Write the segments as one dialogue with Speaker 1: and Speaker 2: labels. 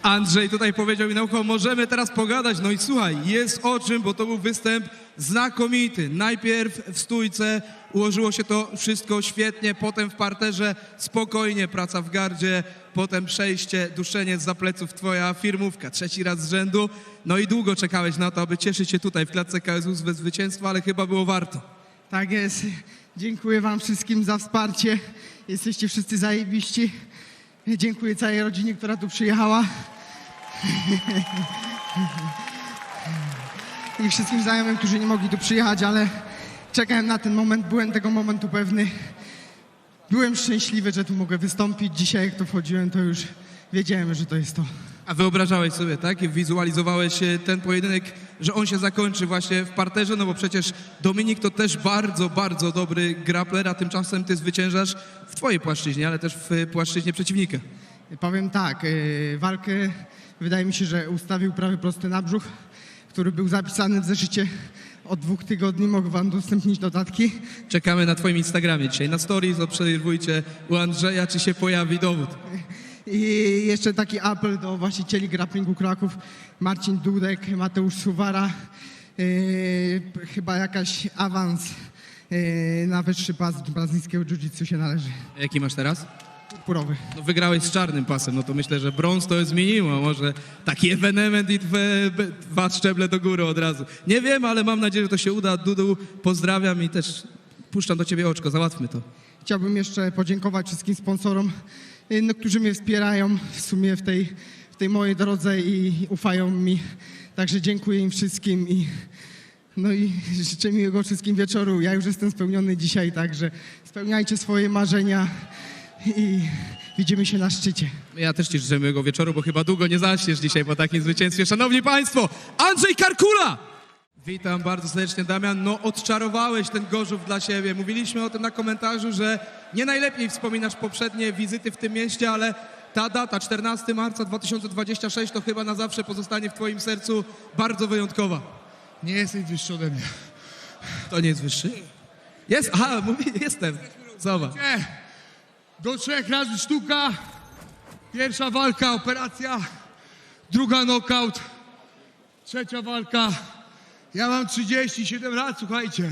Speaker 1: Andrzej tutaj powiedział mi na ucho, możemy teraz pogadać. No i słuchaj, jest o czym, bo to był występ znakomity. Najpierw w stójce ułożyło się to wszystko świetnie, potem w parterze spokojnie, praca w gardzie, potem przejście, duszenie zza pleców, twoja firmówka, trzeci raz z rzędu. No i długo czekałeś na to, aby cieszyć się tutaj w klatce KSW ze zwycięstwa, ale chyba było warto.
Speaker 2: Tak jest. Dziękuję wam wszystkim za wsparcie. Jesteście wszyscy zajebiści. Dziękuję całej rodzinie, która tu przyjechała. I wszystkim znajomym, którzy nie mogli tu przyjechać, ale czekałem na ten moment, byłem tego momentu pewny. Byłem szczęśliwy, że tu mogę wystąpić. Dzisiaj jak tu wchodziłem, to już wiedziałem, że to jest to.
Speaker 1: A wyobrażałeś sobie, tak? I wizualizowałeś ten pojedynek, że on się zakończy właśnie w parterze, no bo przecież Dominik to też bardzo, bardzo dobry grappler, a tymczasem ty zwyciężasz w twojej płaszczyźnie, ale też w płaszczyźnie przeciwnika.
Speaker 2: Powiem tak, walkę wydaje mi się, że ustawił prawy prosty na brzuch, który był zapisany w zeszycie od 2 tygodni. Mogę wam udostępnić notatki.
Speaker 1: Czekamy na twoim Instagramie dzisiaj, na stories, obserwujcie u Andrzeja, czy się pojawi dowód.
Speaker 2: I jeszcze taki apel do właścicieli grapplingu Kraków. Marcin Dudek, Mateusz Suwara. Chyba jakaś awans na wyższy pas brazylijskiego jiu-jitsu się należy.
Speaker 1: Jaki masz teraz?
Speaker 2: Purpurowy.
Speaker 1: No wygrałeś z czarnym pasem, no to myślę, że brąz to jest minimum, może taki ewenement i dwa szczeble do góry od razu. Nie wiem, ale mam nadzieję, że to się uda. Dudu, pozdrawiam i też puszczam do ciebie oczko, załatwmy to.
Speaker 2: Chciałbym jeszcze podziękować wszystkim sponsorom, no, którzy mnie wspierają w sumie w tej mojej drodze i ufają mi. Także dziękuję im wszystkim i życzę miłego wszystkim wieczoru. Ja już jestem spełniony dzisiaj, także spełniajcie swoje marzenia i widzimy się na szczycie.
Speaker 1: Ja też ci życzę miłego wieczoru, bo chyba długo nie zaśniesz dzisiaj po takim zwycięstwie. Szanowni Państwo, Andrzej Karkula! Witam bardzo serdecznie, Damian. No odczarowałeś ten Gorzów dla siebie. Mówiliśmy o tym na komentarzu, że nie najlepiej wspominasz poprzednie wizyty w tym mieście, ale ta data, 14 marca 2026, to chyba na zawsze pozostanie w twoim sercu bardzo wyjątkowa.
Speaker 3: Nie jesteś wyższy ode mnie.
Speaker 1: To nie jest wyższy? Jest? Aha, mówi, jestem. Zobacz.
Speaker 3: Nie. Do 3 razy sztuka. Pierwsza walka, operacja. Druga knockout. Trzecia walka. Ja mam 37 lat, słuchajcie.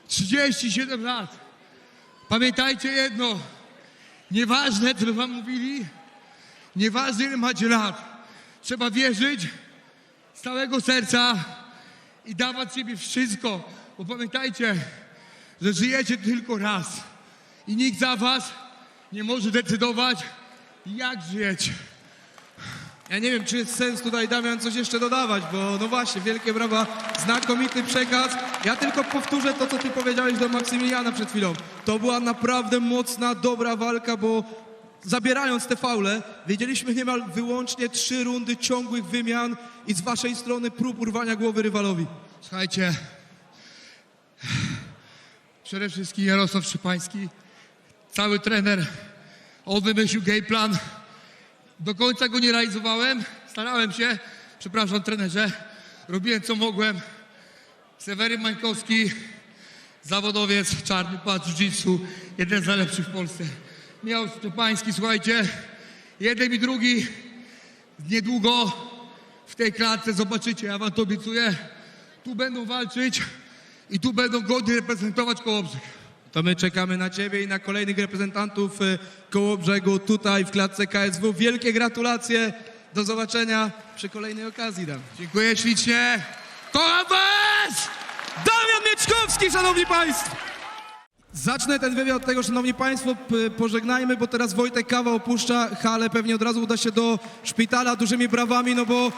Speaker 3: 37 lat. Pamiętajcie jedno. Nieważne, co wam mówili. Nieważne, ile macie lat. Trzeba wierzyć z całego serca i dawać siebie wszystko. Bo pamiętajcie, że żyjecie tylko raz. I nikt za was nie może decydować, jak żyć.
Speaker 1: Ja nie wiem, czy jest sens tutaj, Damian, coś jeszcze dodawać, bo no właśnie, wielkie brawa, znakomity przekaz. Ja tylko powtórzę to, co ty powiedziałeś do Maksymiliana przed chwilą. To była naprawdę mocna, dobra walka, bo zabierając te faule, wiedzieliśmy niemal wyłącznie 3 rundy ciągłych wymian i z waszej strony prób urwania głowy rywalowi.
Speaker 3: Słuchajcie, przede wszystkim Jarosław Szczepański, cały trener, on wymyślił game plan. Do końca go nie realizowałem, starałem się, przepraszam trenerze, robiłem co mogłem. Seweryn Mańkowski, zawodowiec, czarny pas jiu-jitsu, jeden z najlepszych w Polsce. Miał Szczepański, słuchajcie, jeden i drugi, niedługo w tej klatce zobaczycie, ja wam to obiecuję, tu będą walczyć i tu będą godnie reprezentować Kołobrzeg.
Speaker 1: To my czekamy na ciebie i na kolejnych reprezentantów Kołobrzegu tutaj w klatce KSW. Wielkie gratulacje, do zobaczenia przy kolejnej okazji, Dam.
Speaker 3: Dziękuję ślicznie. Kocham was!
Speaker 1: Damian Mieczkowski, szanowni państwo! Zacznę ten wywiad od tego, szanowni państwo, pożegnajmy, bo teraz Wojtek Kawa opuszcza halę, pewnie od razu uda się do szpitala dużymi brawami, no bo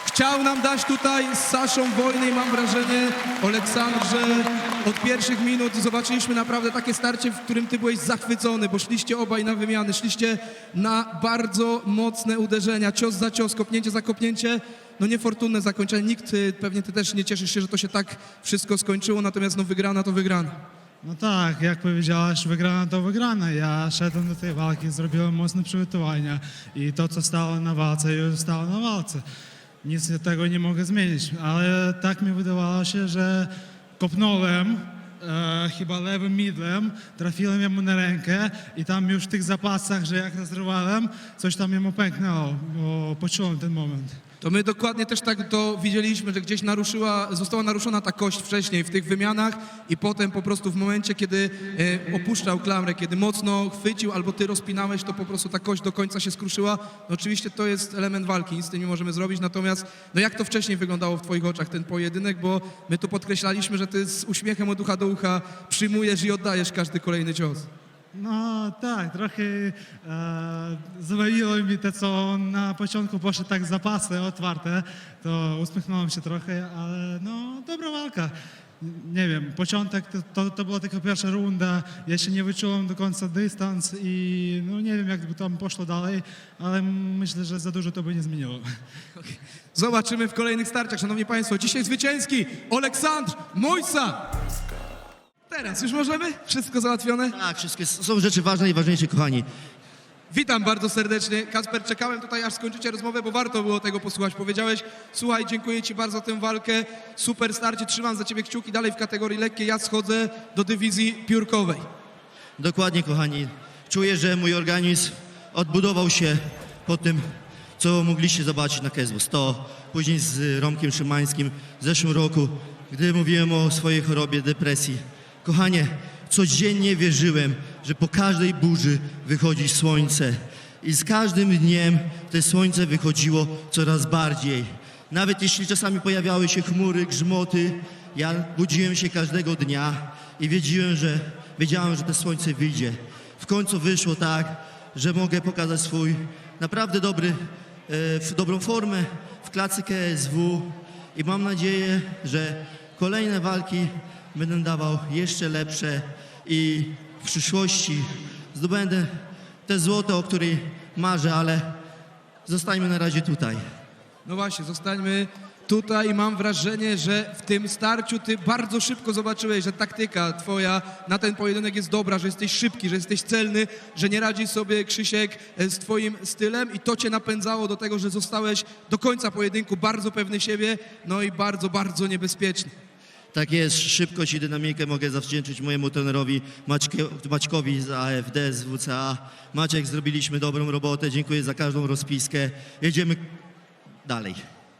Speaker 1: chciał nam dać tutaj z Saszą wojny i mam wrażenie, Aleksandrze, od pierwszych minut zobaczyliśmy naprawdę takie starcie, w którym ty byłeś zachwycony, bo szliście obaj na wymiany, szliście na bardzo mocne uderzenia, cios za cios, kopnięcie za kopnięcie, no niefortunne zakończenie. Nikt, pewnie ty też nie cieszysz się, że to się tak wszystko skończyło, natomiast no wygrana to wygrana.
Speaker 4: No tak, jak powiedziałaś, wygrana to wygrana. Ja szedłem do tej walki, zrobiłem mocne przygotowania i to, co stało na walce, już stało na walce. Nic tego nie mogę zmienić, ale tak mi wydawało się, że kopnąłem chyba lewym midlem, trafiłem jemu na rękę i tam już w tych zapasach, że jak rozrywałem, coś tam jemu pęknęło, bo poczułem ten moment.
Speaker 1: To my dokładnie też tak to widzieliśmy, że gdzieś została naruszona ta kość wcześniej w tych wymianach i potem po prostu w momencie, kiedy opuszczał klamrę, kiedy mocno chwycił albo ty rozpinałeś, to po prostu ta kość do końca się skruszyła. No oczywiście to jest element walki, nic z tym nie możemy zrobić, natomiast no jak to wcześniej wyglądało w twoich oczach, ten pojedynek, bo my tu podkreślaliśmy, że ty z uśmiechem od ucha do ucha przyjmujesz i oddajesz każdy kolejny cios.
Speaker 4: No tak, trochę zabawiło mi to, co on na początku poszedł tak zapasy otwarte, to uśmiechnąłem się trochę, ale no dobra walka. Nie wiem, początek to była tylko pierwsza runda, jeszcze nie wyczułem do końca dystans i no nie wiem, jak by tam poszło dalej, ale myślę, że za dużo to by nie zmieniło.
Speaker 1: Zobaczymy w kolejnych starciach, szanowni państwo. Dzisiaj zwycięski Oleksandr Mojsa. Teraz już możemy? Wszystko załatwione?
Speaker 5: Tak, wszystkie są rzeczy ważne i ważniejsze, kochani.
Speaker 1: Witam bardzo serdecznie. Kacper, czekałem tutaj, aż skończycie rozmowę, bo warto było tego posłuchać. Powiedziałeś, słuchaj, dziękuję ci bardzo za tę walkę, super starcie, trzymam za ciebie kciuki dalej w kategorii lekkiej, ja schodzę do dywizji piórkowej.
Speaker 5: Dokładnie, kochani. Czuję, że mój organizm odbudował się po tym, co mogliście zobaczyć na KSW 100, później z Romkiem Szymańskim w zeszłym roku, gdy mówiłem o swojej chorobie, depresji. Kochanie, codziennie wierzyłem, że po każdej burzy wychodzi słońce i z każdym dniem to słońce wychodziło coraz bardziej. Nawet jeśli czasami pojawiały się chmury, grzmoty, ja budziłem się każdego dnia i wiedziałem, że to słońce wyjdzie. W końcu wyszło tak, że mogę pokazać swój naprawdę dobrą formę w klatce KSW i mam nadzieję, że kolejne walki będę dawał jeszcze lepsze i w przyszłości zdobędę te złoto, o której marzę, ale zostańmy na razie tutaj.
Speaker 1: No właśnie, zostańmy tutaj i mam wrażenie, że w tym starciu ty bardzo szybko zobaczyłeś, że taktyka twoja na ten pojedynek jest dobra, że jesteś szybki, że jesteś celny, że nie radzisz sobie, Krzysiek, z twoim stylem i to cię napędzało do tego, że zostałeś do końca pojedynku bardzo pewny siebie, no i bardzo, bardzo niebezpieczny.
Speaker 5: Tak jest, szybkość i dynamikę mogę zawdzięczyć mojemu trenerowi Maćkowi z AFD, z WCA. Maciek, zrobiliśmy dobrą robotę, dziękuję za każdą rozpiskę. Jedziemy dalej.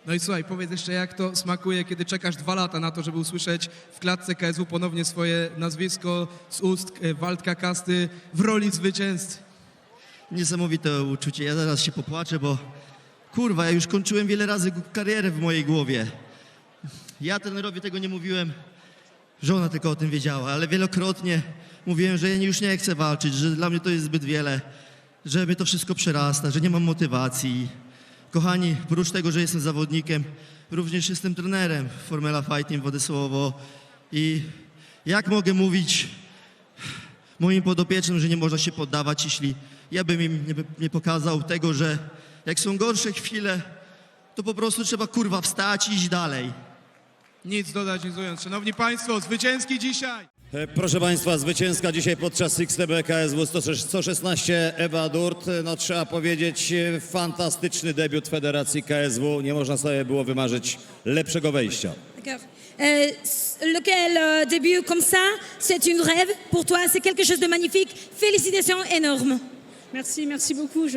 Speaker 1: No i słuchaj, powiedz jeszcze, jak to smakuje, kiedy czekasz 2 lata na to, żeby usłyszeć w klatce KSW ponownie swoje nazwisko z ust Waldka Kasty w roli zwycięzcy.
Speaker 5: Niesamowite uczucie, ja zaraz się popłaczę, bo kurwa, ja już kończyłem wiele razy karierę w mojej głowie. Ja trenerowi tego nie mówiłem, żona tylko o tym wiedziała, ale wielokrotnie mówiłem, że ja już nie chcę walczyć, że dla mnie to jest zbyt wiele, że mnie to wszystko przerasta, że nie mam motywacji. Kochani, oprócz tego, że jestem zawodnikiem, również jestem trenerem w Formula Fight Team Władysławowo i jak mogę mówić moim podopiecznym, że nie można się poddawać, jeśli ja bym im nie pokazał tego, że jak są gorsze chwile, to po prostu trzeba kurwa wstać i iść dalej.
Speaker 1: Nic dodać, nic ująć. Szanowni państwo, zwycięski dzisiaj!
Speaker 6: Proszę Państwa, zwycięska dzisiaj podczas XTB KSW 116 Ewa Durt. No trzeba powiedzieć, fantastyczny debiut Federacji KSW. Nie można sobie było wymarzyć lepszego wejścia.
Speaker 7: D'accord. Lequel début comme ça, c'est une rêve pour toi, c'est quelque chose de magnifique. Félicitations énormes.
Speaker 8: Merci, merci beaucoup.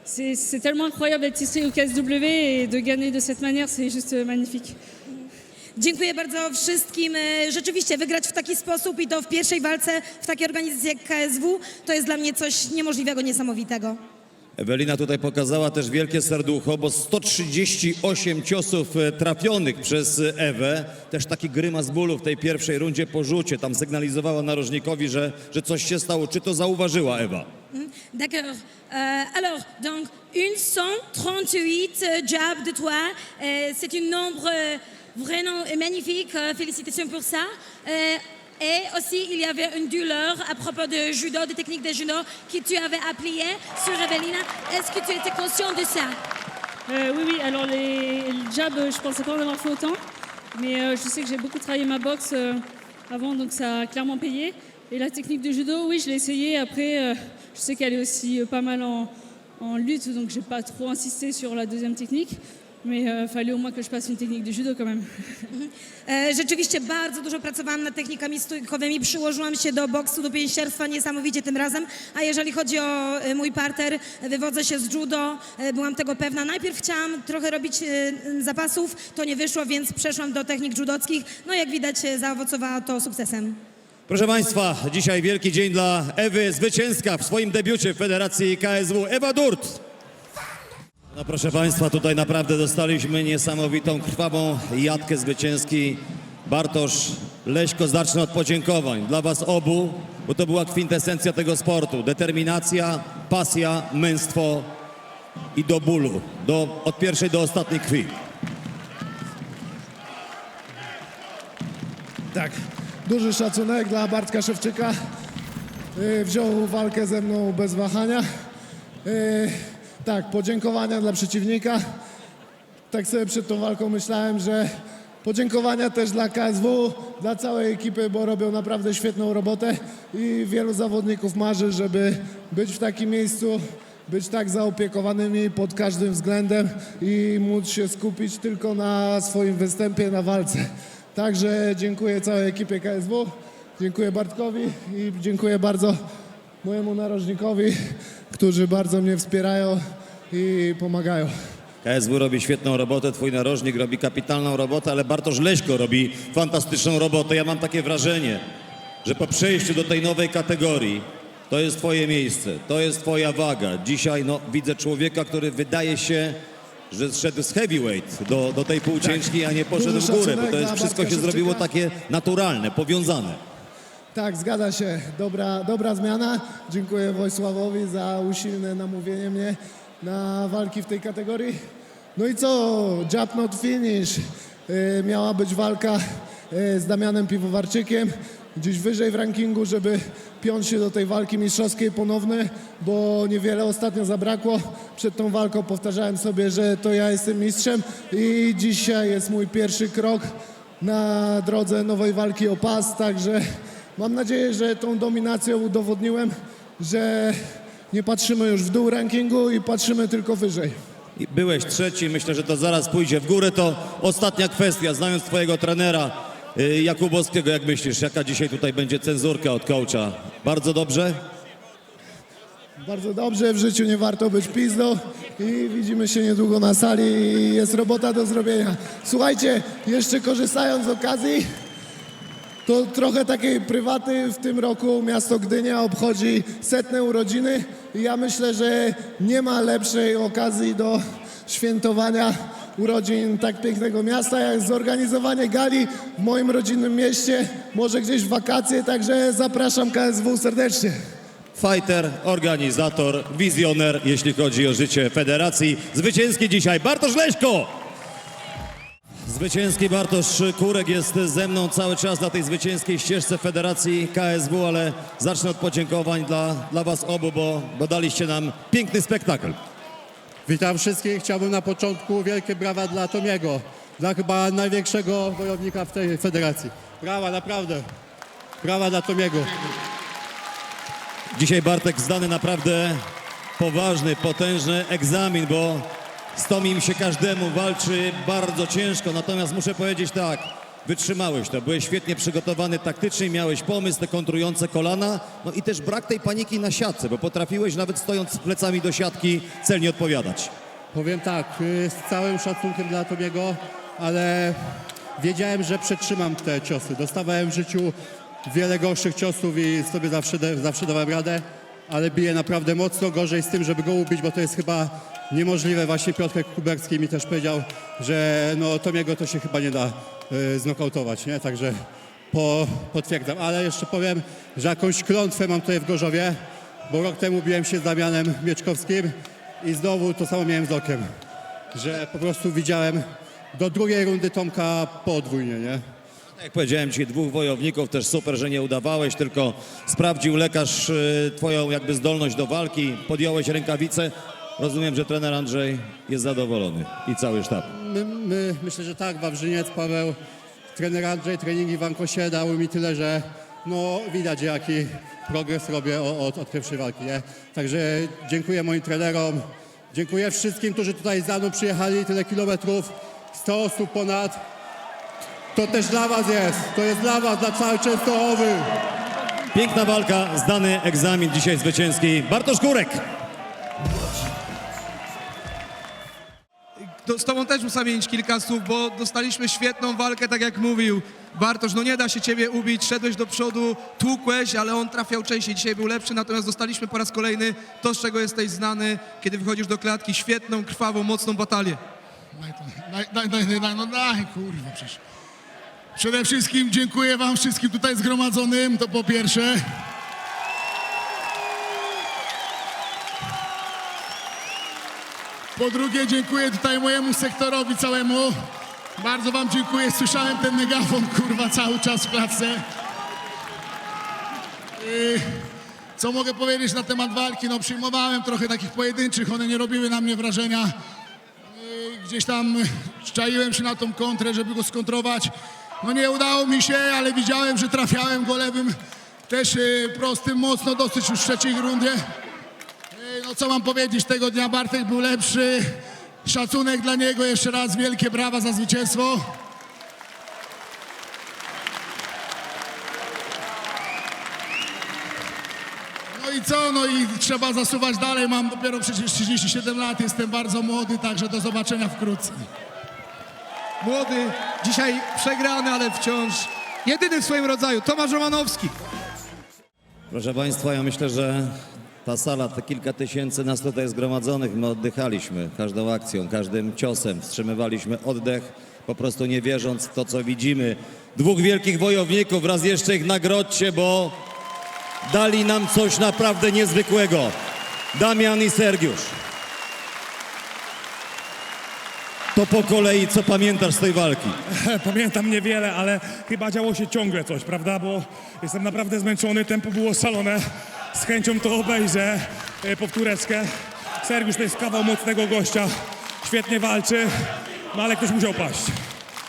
Speaker 8: C'est tellement incroyable d'être ici au KSW et de gagner de cette manière, c'est juste magnifique.
Speaker 7: Dziękuję bardzo wszystkim. Rzeczywiście wygrać w taki sposób i to w pierwszej walce w takiej organizacji jak KSW, to jest dla mnie coś niemożliwego, niesamowitego.
Speaker 6: Ewelina tutaj pokazała też wielkie serducho, bo 138 ciosów trafionych przez Ewę. Też taki grymas bólu w tej pierwszej rundzie po rzucie. Tam sygnalizowała narożnikowi, że coś się stało. Czy to zauważyła Ewa?
Speaker 7: D'accord. Alors, donc, 138 jabs de toi. C'est un nombre vraiment magnifique. Félicitations pour ça. Et aussi, il y avait une douleur à propos de judo, des techniques de judo que tu avais appliquées sur Evelina. Est-ce que tu étais conscient de ça?
Speaker 8: Oui, alors les jabs, je pensais pas en avoir fait autant, mais je sais que j'ai beaucoup travaillé ma boxe avant, donc ça a clairement payé. Et la technique de judo, oui, je l'ai essayée. Après, je sais qu'elle est aussi pas mal en lutte, donc j'ai pas trop insisté sur la deuxième technique. Mais fallait au moins que je passe une technique de judo quand même.
Speaker 7: Rzeczywiście bardzo dużo pracowałam nad technikami stójkowymi, przyłożyłam się do boksu, do pięściarstwa niesamowicie tym razem, a jeżeli chodzi o mój parter, wywodzę się z judo, byłam tego pewna. Najpierw chciałam trochę robić zapasów, to nie wyszło, więc przeszłam do technik judockich, no jak widać zaowocowało to sukcesem.
Speaker 6: Proszę Państwa, dzisiaj wielki dzień dla Ewy, zwycięska w swoim debiucie w Federacji KSW, Ewa Durt. No proszę Państwa, tutaj naprawdę dostaliśmy niesamowitą, krwawą jatkę zwycięski. Bartosz, Leśko, zacznę od podziękowań dla Was obu, bo to była kwintesencja tego sportu. Determinacja, pasja, męstwo i do bólu, od pierwszej do ostatniej krwi.
Speaker 9: Tak, duży szacunek dla Bartka Szewczyka. Wziął walkę ze mną bez wahania. Tak, podziękowania dla przeciwnika. Tak sobie przed tą walką myślałem, że podziękowania też dla KSW, dla całej ekipy, bo robią naprawdę świetną robotę i wielu zawodników marzy, żeby być w takim miejscu, być tak zaopiekowanymi pod każdym względem i móc się skupić tylko na swoim występie, na walce. Także dziękuję całej ekipie KSW, dziękuję Bartkowi i dziękuję bardzo mojemu narożnikowi, którzy bardzo mnie wspierają i pomagają.
Speaker 6: KSW robi świetną robotę, twój narożnik robi kapitalną robotę, ale Bartosz Leśko robi fantastyczną robotę. Ja mam takie wrażenie, że po przejściu do tej nowej kategorii to jest twoje miejsce, to jest twoja waga. Dzisiaj widzę człowieka, który wydaje się, że zszedł z heavyweight do tej półciężkiej, a nie poszedł
Speaker 9: Duży
Speaker 6: w górę, bo
Speaker 9: szacunek
Speaker 6: to jest
Speaker 9: dla
Speaker 6: wszystko się
Speaker 9: Bartka
Speaker 6: zrobiło
Speaker 9: Szewczyka.
Speaker 6: takie naturalne, powiązane.
Speaker 9: Tak, zgadza się. Dobra zmiana. Dziękuję Wojsławowi za usilne namówienie mnie na walki w tej kategorii. No i co? Jab not finish. Miała być walka z Damianem Piwowarczykiem. Gdzieś wyżej w rankingu, żeby piąć się do tej walki mistrzowskiej ponownej, bo niewiele ostatnio zabrakło. Przed tą walką powtarzałem sobie, że to ja jestem mistrzem i dzisiaj jest mój pierwszy krok na drodze nowej walki o pas, także mam nadzieję, że tą dominacją udowodniłem, że nie patrzymy już w dół rankingu i patrzymy tylko wyżej.
Speaker 6: I byłeś trzeci, myślę, że to zaraz pójdzie w górę. To ostatnia kwestia, znając twojego trenera Jakubowskiego, jak myślisz, jaka dzisiaj tutaj będzie cenzurka od coacha? Bardzo dobrze?
Speaker 9: Bardzo dobrze, w życiu nie warto być pizdą i widzimy się niedługo na sali i jest robota do zrobienia. Słuchajcie, jeszcze korzystając z okazji, to trochę takiej prywaty w tym roku miasto Gdynia obchodzi 100. urodziny i ja myślę, że nie ma lepszej okazji do świętowania urodzin tak pięknego miasta, jak zorganizowanie gali w moim rodzinnym mieście, może gdzieś w wakacje, także zapraszam KSW serdecznie.
Speaker 6: Fighter, organizator, wizjoner, jeśli chodzi o życie federacji. Zwycięski dzisiaj Bartosz Leśko! Zwycięski Bartosz Kurek jest ze mną cały czas na tej zwycięskiej ścieżce Federacji KSW, ale zacznę od podziękowań dla was obu, bo daliście nam piękny spektakl.
Speaker 10: Witam wszystkich. Chciałbym na początku wielkie brawa dla Tomiego, dla chyba największego wojownika w tej federacji. Brawa, naprawdę. Brawa dla Tomiego.
Speaker 6: Dzisiaj Bartek zdany naprawdę poważny, potężny egzamin, bo z Tomim się każdemu walczy bardzo ciężko, natomiast muszę powiedzieć tak, wytrzymałeś to, byłeś świetnie przygotowany taktycznie, miałeś pomysł, te kontrujące kolana, no i też brak tej paniki na siatce, bo potrafiłeś nawet stojąc plecami do siatki celnie odpowiadać.
Speaker 10: Powiem tak, z całym szacunkiem dla Tomiego, ale wiedziałem, że przetrzymam te ciosy. Dostawałem w życiu wiele gorszych ciosów i sobie zawsze dawałem radę, ale biję naprawdę mocno, gorzej z tym, żeby go ubić, bo to jest chyba niemożliwe. Właśnie Piotrek Kuberski mi też powiedział, że Tomiego to się chyba nie da znokautować, nie? Także potwierdzam. Ale jeszcze powiem, że jakąś klątwę mam tutaj w Gorzowie, bo rok temu biłem się z Damianem Mieczkowskim i znowu to samo miałem z Okiem, że po prostu widziałem do drugiej rundy Tomka podwójnie, nie?
Speaker 6: Jak powiedziałem ci, dwóch wojowników, też super, że nie udawałeś, tylko sprawdził lekarz twoją jakby zdolność do walki, podjąłeś rękawice. Rozumiem, że trener Andrzej jest zadowolony i cały sztab.
Speaker 10: Myślę, że tak, Wawrzyniec, Paweł, trener Andrzej, treningi w Ankosie dały mi tyle, że widać jaki progres robię od pierwszej walki, nie? Także dziękuję moim trenerom, Dziękuję wszystkim, którzy tutaj za mną przyjechali, tyle kilometrów, 100 osób ponad. To też dla was jest, to jest dla was, dla całej Częstochowy.
Speaker 6: Piękna walka, zdany egzamin dzisiaj zwycięski. Bartosz Górek.
Speaker 1: Z tobą też muszę mieć kilka słów, bo dostaliśmy świetną walkę, tak jak mówił Bartosz. No nie da się ciebie ubić, szedłeś do przodu, tłukłeś, ale on trafiał częściej, dzisiaj był lepszy, natomiast dostaliśmy po raz kolejny to, z czego jesteś znany, kiedy wychodzisz do klatki, świetną, krwawą, mocną batalię.
Speaker 3: Daj, kurwa, przecież. Przede wszystkim dziękuję wam wszystkim tutaj zgromadzonym, to po pierwsze. Po drugie dziękuję tutaj mojemu sektorowi całemu. Bardzo wam dziękuję, słyszałem ten megafon, kurwa, cały czas w klatce. Co mogę powiedzieć na temat walki? No przyjmowałem trochę takich pojedynczych, one nie robiły na mnie wrażenia. Gdzieś tam czaiłem się na tą kontrę, żeby go skontrować. No nie udało mi się, ale widziałem, że trafiałem go lewym też prostym mocno dosyć już w trzeciej rundzie. No co mam powiedzieć, tego dnia Bartek był lepszy. Szacunek dla niego, jeszcze raz wielkie brawa za zwycięstwo. No i co? No i trzeba zasuwać dalej. Mam dopiero przecież 37 lat, jestem bardzo młody, także do zobaczenia wkrótce.
Speaker 1: Młody, dzisiaj przegrany, ale wciąż jedyny w swoim rodzaju, Tomasz Romanowski.
Speaker 6: Proszę Państwa, ja myślę, że ta sala, te kilka tysięcy nas tutaj zgromadzonych, my oddychaliśmy każdą akcją, każdym ciosem, wstrzymywaliśmy oddech, po prostu nie wierząc w to, co widzimy. Dwóch wielkich wojowników, raz jeszcze ich nagrodźcie, bo dali nam coś naprawdę niezwykłego. Damian i Sergiusz. To po kolei, co pamiętasz z tej walki?
Speaker 11: Pamiętam niewiele, ale chyba działo się ciągle coś, prawda? Bo jestem naprawdę zmęczony, tempo było szalone. Z chęcią to obejrzę, powtóreczkę. Sergiusz to jest kawał mocnego gościa, świetnie walczy, no ale ktoś musiał paść.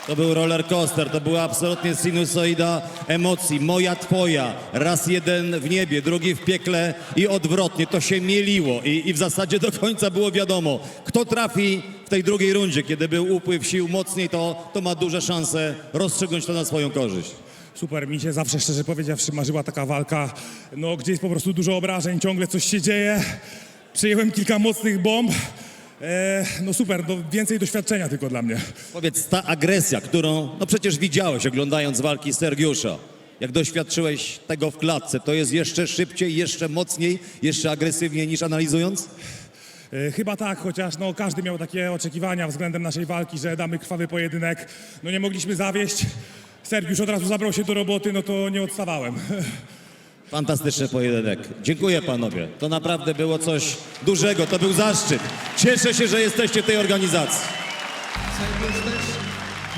Speaker 6: To był roller coaster, to była absolutnie sinusoida emocji. Moja, twoja. Raz jeden w niebie, drugi w piekle i odwrotnie. To się mieliło i w zasadzie do końca było wiadomo, kto trafi w tej drugiej rundzie. Kiedy był upływ sił mocniej, to ma duże szanse rozstrzygnąć to na swoją korzyść.
Speaker 11: Super, mi się zawsze, szczerze powiedziawszy, marzyła taka walka, no gdzie jest po prostu dużo obrażeń, ciągle coś się dzieje. Przyjąłem kilka mocnych bomb. No super, no więcej doświadczenia tylko dla mnie.
Speaker 6: Powiedz, ta agresja, którą no przecież widziałeś oglądając walki Sergiusza, jak doświadczyłeś tego w klatce, to jest jeszcze szybciej, jeszcze mocniej, jeszcze agresywniej niż analizując?
Speaker 11: Chyba tak, chociaż no, każdy miał takie oczekiwania względem naszej walki, że damy krwawy pojedynek. No nie mogliśmy zawieść. Sergiusz od razu zabrał się do roboty, no to nie odstawałem.
Speaker 6: Fantastyczny pojedynek. Dziękuję panowie. To naprawdę było coś dużego, to był zaszczyt. Cieszę się, że jesteście w tej organizacji.
Speaker 1: Sergiusz też.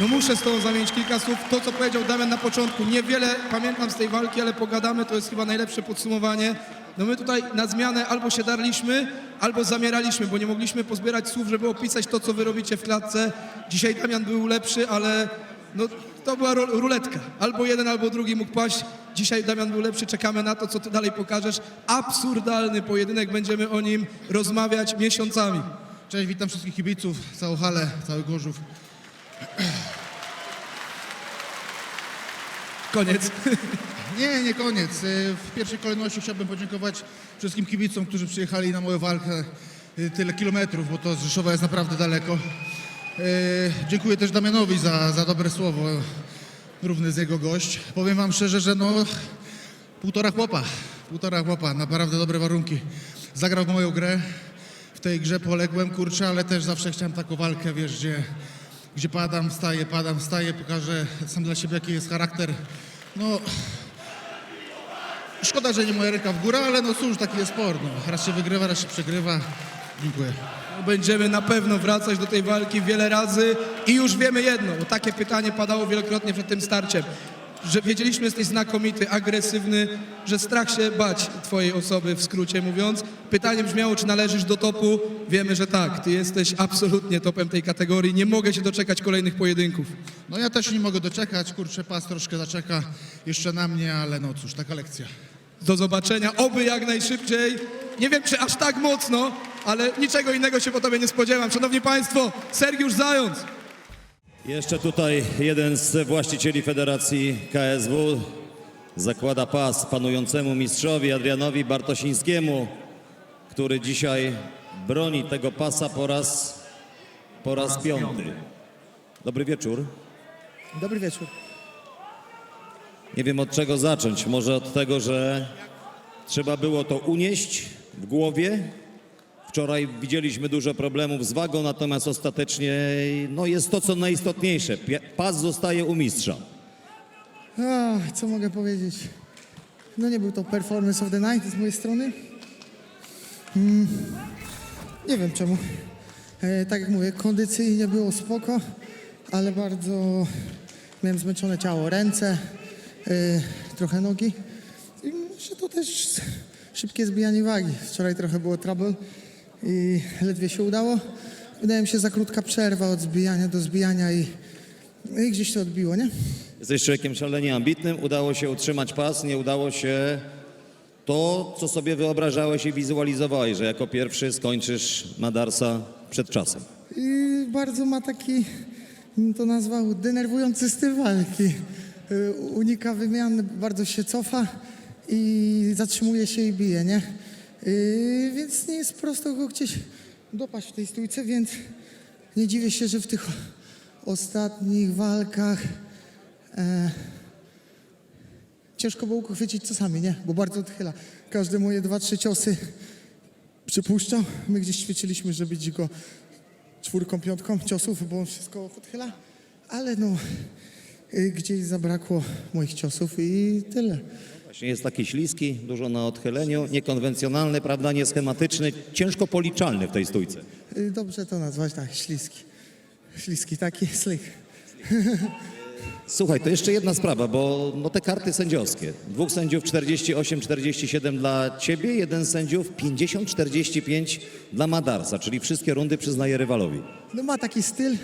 Speaker 1: No muszę z tobą zamienić kilka słów. To, co powiedział Damian na początku, niewiele pamiętam z tej walki, ale pogadamy, to jest chyba najlepsze podsumowanie. No my tutaj na zmianę albo się darliśmy, albo zamieraliśmy, bo nie mogliśmy pozbierać słów, żeby opisać to, co wy robicie w klatce. Dzisiaj Damian był lepszy, ale no, to była ruletka. Albo jeden, albo drugi mógł paść. Dzisiaj Damian był lepszy, czekamy na to, co ty dalej pokażesz. Absurdalny pojedynek, będziemy o nim rozmawiać miesiącami.
Speaker 12: Cześć, witam wszystkich kibiców, całą halę, cały Gorzów.
Speaker 1: Koniec.
Speaker 12: Nie koniec. W pierwszej kolejności chciałbym podziękować wszystkim kibicom, którzy przyjechali na moją walkę tyle kilometrów, bo to z Rzeszowa jest naprawdę daleko. Dziękuję też Damianowi za dobre słowo, równy z jego gość. Powiem wam szczerze, że no półtora chłopa, naprawdę dobre warunki. Zagrał w moją grę, w tej grze poległem, kurczę, ale też zawsze chciałem taką walkę, wiesz, gdzie padam, wstaję, pokażę sam dla siebie, jaki jest charakter. No, szkoda, że nie moja ręka w górę, ale no cóż, taki jest sport. No. Raz się wygrywa, raz się przegrywa. Dziękuję.
Speaker 1: Będziemy na pewno wracać do tej walki wiele razy i już wiemy jedno, bo takie pytanie padało wielokrotnie przed tym starciem, że wiedzieliśmy, że jesteś znakomity, agresywny, że strach się bać twojej osoby, w skrócie mówiąc. Pytanie brzmiało, czy należysz do topu? Wiemy, że tak, ty jesteś absolutnie topem tej kategorii, nie mogę się doczekać kolejnych pojedynków.
Speaker 12: No ja też się nie mogę doczekać, kurczę, pas troszkę zaczeka jeszcze na mnie, ale no cóż, taka lekcja.
Speaker 1: Do zobaczenia, oby jak najszybciej. Nie wiem, czy aż tak mocno, ale niczego innego się po tobie nie spodziewam. Szanowni Państwo, Sergiusz Zając.
Speaker 6: Jeszcze tutaj jeden z właścicieli Federacji KSW zakłada pas panującemu mistrzowi Adrianowi Bartosińskiemu, który dzisiaj broni tego pasa po raz piąty. Dobry wieczór.
Speaker 2: Dobry wieczór.
Speaker 6: Nie wiem od czego zacząć. Może od tego, że trzeba było to unieść w głowie. Wczoraj widzieliśmy dużo problemów z wagą, natomiast ostatecznie no, jest to, co najistotniejsze. Pas zostaje u mistrza.
Speaker 2: Co mogę powiedzieć? No nie był to performance of the night z mojej strony. Nie wiem czemu. Tak jak mówię, kondycyjnie było spoko, ale bardzo miałem zmęczone ciało, ręce, trochę nogi. I myślę, to też szybkie zbijanie wagi. Wczoraj trochę było trouble i ledwie się udało. Wydaje mi się za krótka przerwa od zbijania do zbijania i gdzieś to odbiło, nie?
Speaker 6: Jesteś człowiekiem szalenie ambitnym, udało się utrzymać pas, nie udało się to, co sobie wyobrażałeś i wizualizowałeś, że jako pierwszy skończysz Madarsa przed czasem.
Speaker 2: I bardzo ma taki, bym to nazwał, denerwujący styl walki. Unika wymian, bardzo się cofa i zatrzymuje się i bije, nie? Więc nie jest prosto go gdzieś dopaść w tej stójce, więc nie dziwię się, że w tych ostatnich walkach ciężko było go chwycić czasami, nie? Bo bardzo odchyla. Każde moje 2-3 ciosy przypuszczał. My gdzieś ćwiczyliśmy, żeby bić go 4, 5 ciosów, bo on wszystko odchyla. Ale no, gdzieś zabrakło moich ciosów i tyle.
Speaker 6: Właśnie jest taki śliski, dużo na odchyleniu, niekonwencjonalny, prawda, nieschematyczny, ciężko policzalny w tej stójce.
Speaker 2: Dobrze to nazwać, tak, śliski. Śliski, taki slick.
Speaker 6: Słuchaj, to jeszcze jedna sprawa, bo no te karty sędziowskie. 2 sędziów 48-47 dla ciebie, 1 sędziów 50-45 dla Madarsa, czyli wszystkie rundy przyznaje rywalowi.
Speaker 2: No ma taki styl.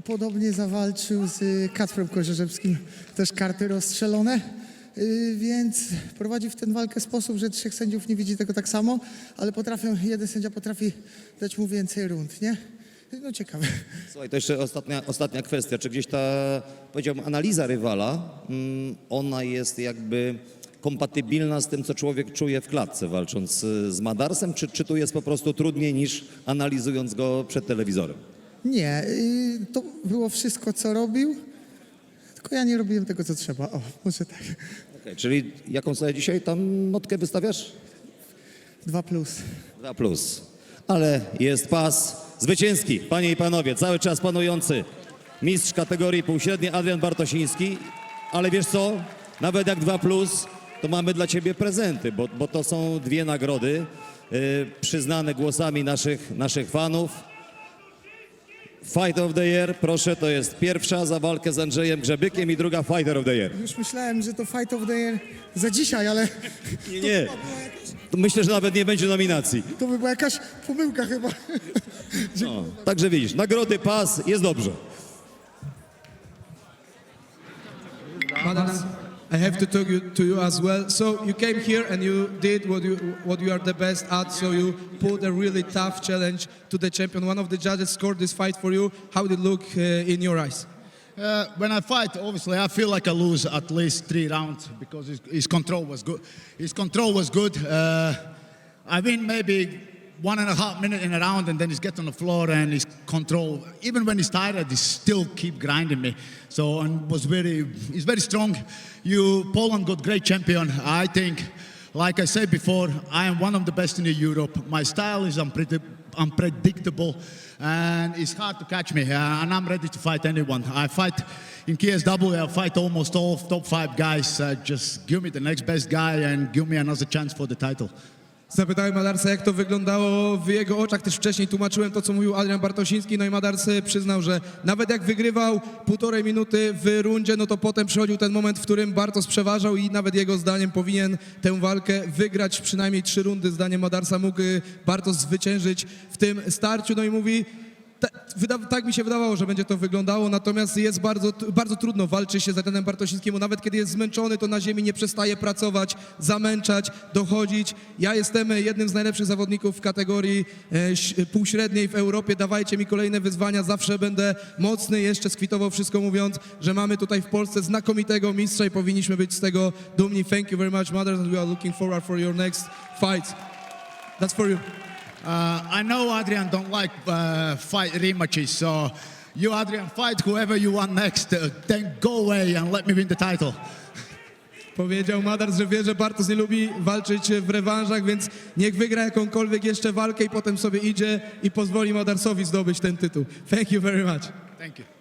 Speaker 2: Podobnie zawalczył z Kacprem Korzerzewskim, też karty rozstrzelone, więc prowadzi w tę walkę w sposób, że 3 sędziów nie widzi tego tak samo, ale jeden sędzia potrafi dać mu więcej rund, nie? No ciekawe.
Speaker 6: Słuchaj, to jeszcze ostatnia kwestia. Czy gdzieś ta, powiedziałbym, analiza rywala, ona jest jakby kompatybilna z tym, co człowiek czuje w klatce walcząc z Madarsem, czy tu jest po prostu trudniej niż analizując go przed telewizorem?
Speaker 2: Nie, to było wszystko, co robił, tylko ja nie robiłem tego, co trzeba. O, może tak.
Speaker 6: Okay, czyli jaką sobie dzisiaj tam notkę wystawiasz?
Speaker 2: 2+.
Speaker 6: 2+. Ale jest pas zwycięski, panie i panowie, cały czas panujący mistrz kategorii półśredniej Adrian Bartosiński, ale wiesz co, nawet jak 2+, to mamy dla ciebie prezenty, bo to są 2 nagrody przyznane głosami naszych fanów. Fight of the Year, proszę, to jest pierwsza za walkę z Andrzejem Grzebykiem i druga Fighter of the Year.
Speaker 2: Już myślałem, że to Fight of the Year za dzisiaj, ale
Speaker 6: Nie. To myślę, że nawet nie będzie nominacji.
Speaker 2: to by była jakaś pomyłka chyba.
Speaker 6: No, także widzisz, nagrody, pas, jest dobrze.
Speaker 1: Madars, I have to talk to you as well. So you came here and you did what you are the best at. So you put a really tough challenge to the champion. One of the judges scored this fight for you. How did it look in your eyes?
Speaker 12: When I fight, obviously, I feel like I lose at least 3 rounds because his control was good. His control was good. I win maybe 1.5 minutes in a round, and then he's get on the floor and his control. Even when he's tired, he still keep grinding me. So and he's very strong. Poland got great champion. I think, like I said before, I am one of the best in Europe. My style is unpredictable, and it's hard to catch me. And I'm ready to fight anyone. I fight in KSW. I fight almost all top 5 guys. Just give me the next best guy and give me another chance for the title.
Speaker 1: Zapytałem Madarsa, jak to wyglądało w jego oczach. Też wcześniej tłumaczyłem to, co mówił Adrian Bartosiński. No i Madars przyznał, że nawet jak wygrywał 1,5 minuty w rundzie, no to potem przychodził ten moment, w którym Bartosz przeważał i nawet jego zdaniem powinien tę walkę wygrać. Przynajmniej 3 rundy, zdaniem Madarsa, mógł Bartosz zwyciężyć w tym starciu. No i mówi, tak mi się wydawało, że będzie to wyglądało, natomiast jest bardzo trudno walczyć się z Adrianem Bartosińskim, bo nawet kiedy jest zmęczony, to na ziemi nie przestaje pracować, zamęczać, dochodzić. Ja jestem jednym z najlepszych zawodników w kategorii półśredniej w Europie. Dawajcie mi kolejne wyzwania, zawsze będę mocny. Jeszcze skwitował wszystko mówiąc, że mamy tutaj w Polsce znakomitego mistrza i powinniśmy być z tego dumni. Thank you very much, Mothers, and we are looking forward for your next fight. That's for you.
Speaker 13: I know Adrian don't like fight rematches, so you Adrian fight whoever you want next, then go away and let me win the title.
Speaker 1: Powiedział Madars, że wie, że Bartosz nie lubi walczyć w rewanżach, więc niech wygra jakąkolwiek jeszcze walkę i potem sobie idzie i pozwoli Madarsowi zdobyć ten tytuł. Thank you very much.
Speaker 13: Thank you.